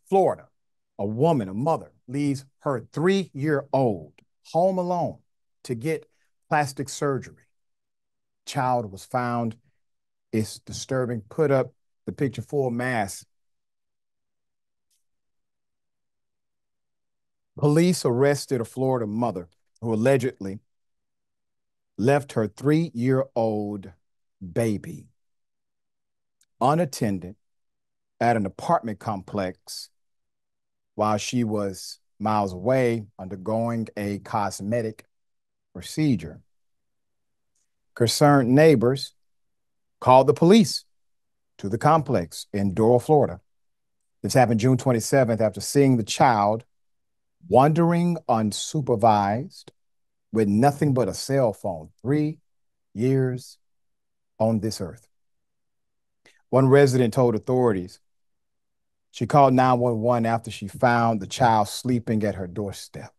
Florida, a woman, a mother, leaves her 3-year-old home alone to get plastic surgery. Child was found. It's disturbing. Put up the picture full mass. Police arrested a Florida mother who allegedly left her 3-year-old baby unattended at an apartment complex while she was miles away undergoing a cosmetic procedure. Concerned neighbors called the police to the complex in Doral, Florida. This happened June 27th after seeing the child wandering unsupervised with nothing but a cell phone, 3 years on this earth. One resident told authorities she called 911 after she found the child sleeping at her doorstep.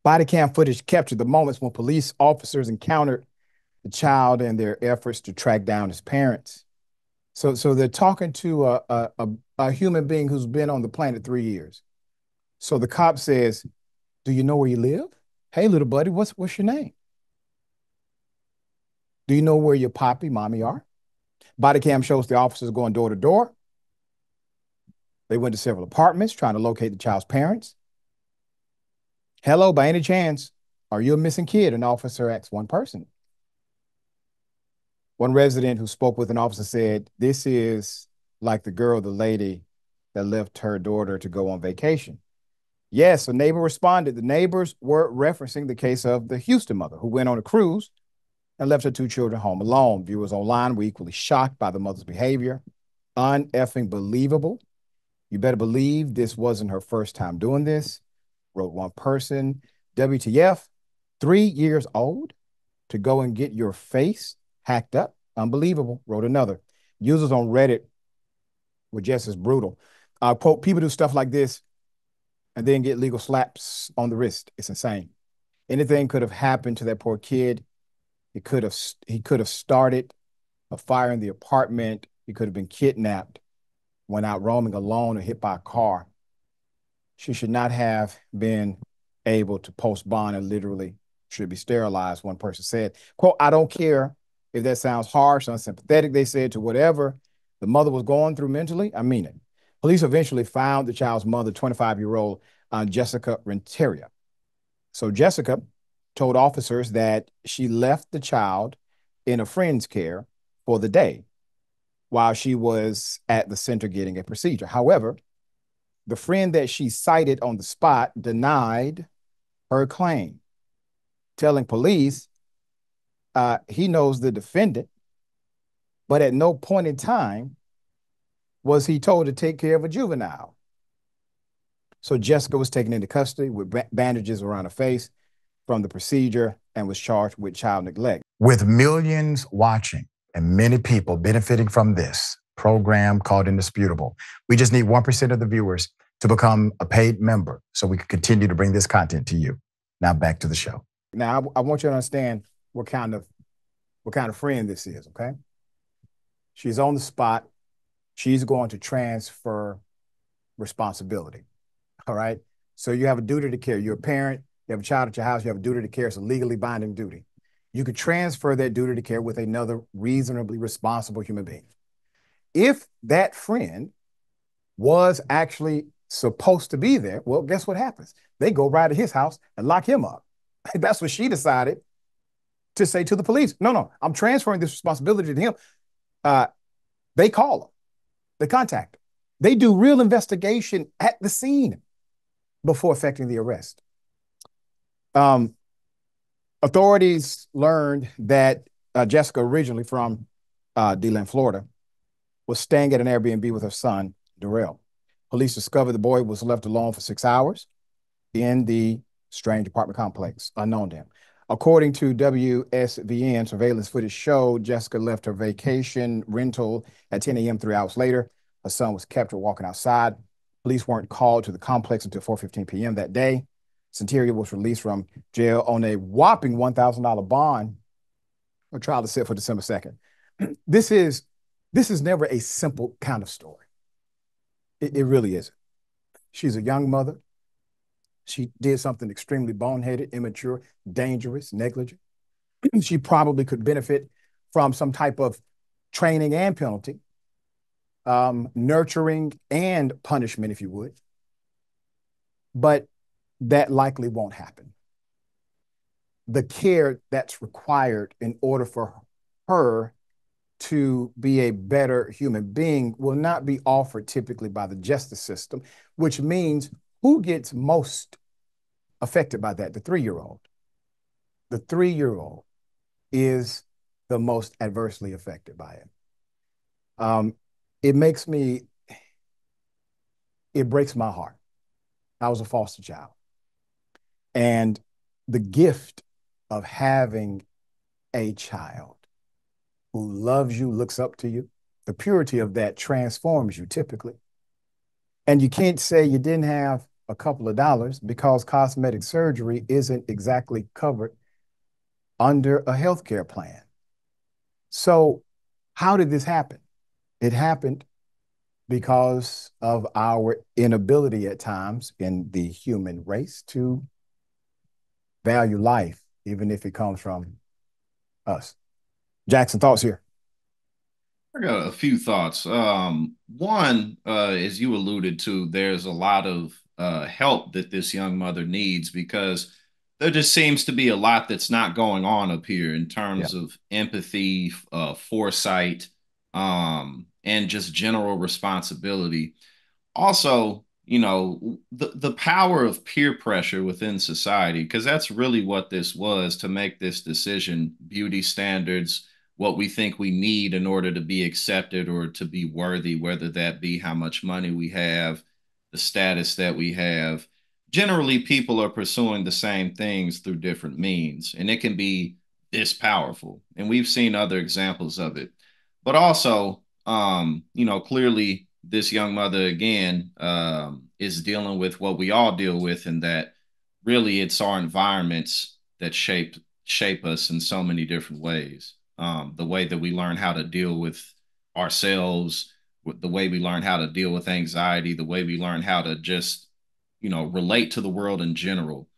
Body cam footage captured the moments when police officers encountered the child in their efforts to track down his parents. So they're talking to a human being who's been on the planet 3 years. So the cop says, "Do you know where you live? Hey, little buddy, what's your name? Do you know where your poppy, mommy are?" Body cam shows the officers going door to door. They went to several apartments trying to locate the child's parents. "Hello, by any chance, are you a missing kid?" An officer asked one person. One resident who spoke with an officer said, "This is like the lady that left her daughter to go on vacation." Yes, a neighbor responded. The neighbors were referencing the case of the Houston mother who went on a cruise and left her 2 children home alone. Viewers online were equally shocked by the mother's behavior. Uneffing believable. You better believe this wasn't her first time doing this, wrote one person. WTF, 3 years old to go and get your face hacked up? Unbelievable, wrote another. Users on Reddit were just as brutal. Quote, people do stuff like this and then get legal slaps on the wrist. It's insane. Anything could have happened to that poor kid. He could have started a fire in the apartment. He could have been kidnapped, went out roaming alone, or hit by a car. She should not have been able to post bond and literally should be sterilized, one person said. Quote, I don't care if that sounds harsh, unsympathetic, they said, to whatever the mother was going through mentally. I mean it. Police eventually found the child's mother, 25-year-old Jessica Renteria. So Jessica told officers that she left the child in a friend's care for the day while she was at the center getting a procedure. However, the friend that she cited on the spot denied her claim, telling police he knows the defendant, but at no point in time was he told to take care of a juvenile. So Jessica was taken into custody with bandages around her face from the procedure and was charged with child neglect. With millions watching and many people benefiting from this program called Indisputable, we just need 1% of the viewers to become a paid member so we can continue to bring this content to you. Now back to the show. Now I want you to understand what kind of friend this is, okay? She's on the spot. She's going to transfer responsibility. All right. So you have a duty to care. You're a parent, you have a child at your house, you have a duty to care. It's a legally binding duty. You could transfer that duty to care with another reasonably responsible human being. If that friend was actually supposed to be there, well, guess what happens? They go right to his house and lock him up. That's what she decided to say to the police. No, I'm transferring this responsibility to him. They call him. They contact him. They do real investigation at the scene before effecting the arrest. Authorities learned that Jessica, originally from DeLand, Florida, was staying at an Airbnb with her son, Darrell. Police discovered the boy was left alone for 6 hours in the strange apartment complex, unknown to him. According to WSVN, surveillance footage showed Jessica left her vacation rental at 10 a.m. 3 hours later. Her son was captured walking outside. Police weren't called to the complex until 4:15 p.m. that day. Renteria was released from jail on a whopping $1,000 bond. Her trial is set for December 2nd. This is never a simple kind of story. It really isn't. She's a young mother. She did something extremely boneheaded, immature, dangerous, negligent. She probably could benefit from some type of training and penalty, nurturing and punishment, if you would. But that likely won't happen. The care that's required in order for her to be a better human being will not be offered typically by the justice system, which means who gets most affected by that? The 3-year-old. The 3-year-old is the most adversely affected by it. Um, it makes me, it breaks my heart. I was a foster child. And the gift of having a child who loves you, looks up to you, the purity of that transforms you typically. And you can't say you didn't have a couple of dollars because cosmetic surgery isn't exactly covered under a healthcare plan. So, how did this happen? It happened because of our inability at times in the human race to value life, even if it comes from us. Jackson, thoughts here? I got a few thoughts. One, as you alluded to, there's a lot of help that this young mother needs because there just seems to be a lot that's not going on up here in Yeah. terms of empathy, foresight, and just general responsibility. Also, the power of peer pressure within society, because that's really what this was to make this decision, beauty standards, what we think we need in order to be accepted or to be worthy, whether that be how much money we have, the status that we have. Generally, people are pursuing the same things through different means, and it can be this powerful. And we've seen other examples of it. But also, clearly this young mother again is dealing with what we all deal with, in that really it's our environments that shape us in so many different ways. The way that we learn how to deal with ourselves, with the way we learn how to deal with anxiety, the way we learn how to just relate to the world in general.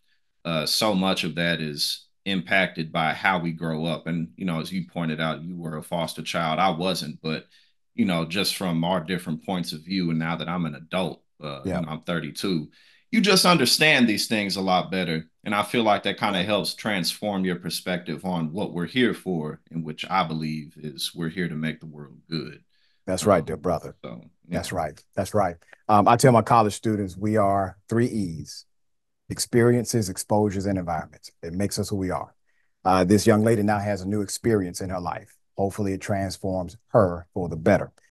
So much of that is impacted by how we grow up. And, as you pointed out, you were a foster child. I wasn't, but, just from our different points of view, and now that I'm an adult, Yeah. I'm 32, you just understand these things a lot better. And I feel like that kind of helps transform your perspective on what we're here for, and which I believe is we're here to make the world good. That's right, dear Um, brother. so, yeah. That's right. That's right. I tell my college students we are 3 E's: experiences, exposures, and environments. It makes us who we are. This young lady now has a new experience in her life. Hopefully, it transforms her for the better.